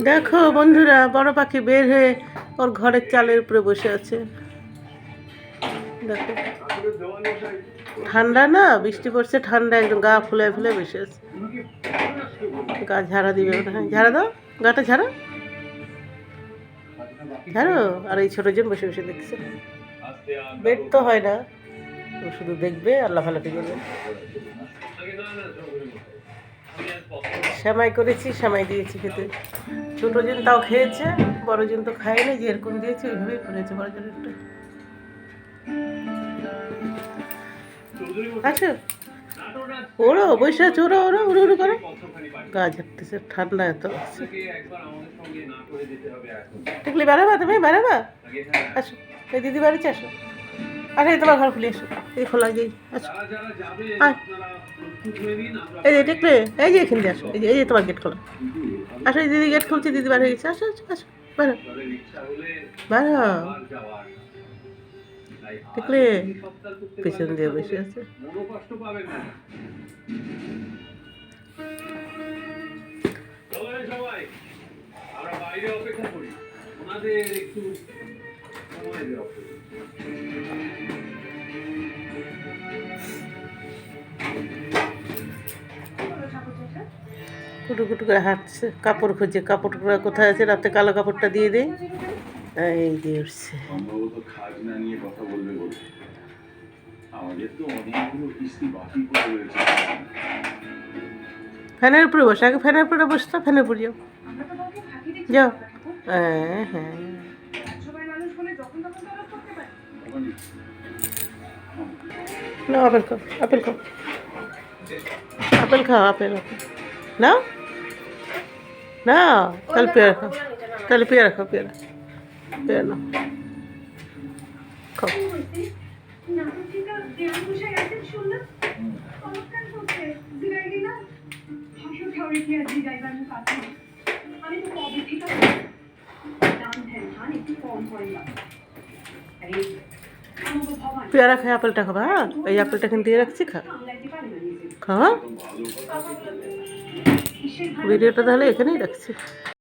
দেখো বন্ধুরা, বড় পাখি বের হয়ে ওর ঘরের চালের উপরে বসে আছে। দেখো, ঠান্ডা না, বৃষ্টি পড়ছে, ঠান্ডা, একদম গা ফুলে ফুলে বসে আছে। গা ঝাড়া দিবে মনে হয়। ঝাড়া দাও, গাটা ঝাড়া, ঝাড়ো। আর এই ছোটজন বসে বসে দেখছে। বেড তো হয় না, ও শুধু দেখবে আর লাফালাফি করবে। সেমাই করেছি, সেমাই দিয়েছি খেতে। ছোটজন তাও খেয়েছে, বড়জন তো খায়নি। যেরকম দিয়েছে ওইভাবেই করেছে বড়জন একটু। আচ্ছা, ওরো বসে আছে, ওরা ওরা উড়ো উড়ো করে গা ঝাড়তেছে, ঠান্ডা এত। দেখলি বেড়াবা, তুমি বেড়াবা, আসো এই দিদি বাড়িতে আসো। আরে তোমার ঘর খুলে আসো, এই খোলা গিয়ে আসো। এই যে দেখলে, এই যে এখান দিয়ে আসো, এই যে তোমার গেট খোলা। আসো, এই দিদি গেট খুলছে, দিদি বার হয়ে গেছে। আসো আসো আসো, বেরো বেরো। দেখলে পেছন দিয়ে বসে আছে। কুটু কুটু করে হাঁটছে, কাপড় খুঁজে। কাপড়টা কোথায় আছে? রাতে কালো কাপড়টা দিয়ে দেয়। এই দিয়ে উঠছে। ফ্যানের উপরে বসে, আগে ফ্যানের উপরে বসতো, ফ্যানের উপরে যাও, যাও। হ্যাঁ হ্যাঁ, নাও আপেল খাও, আপেল খাও, আপেল খাও, আপেল নাও নাও। তাহলে পেয়ারা খাও, তাহলে পেয়ারা খাও, পেয়ারা, পেয়ারা নাও, খাও। পেয়ারা খায়, আপেলটা খাবা। হ্যাঁ, এই আপেলটা এখানে দিয়ে রাখছি, খা খাওয়া। ভিডিওটা তাহলে এখানেই রাখছি।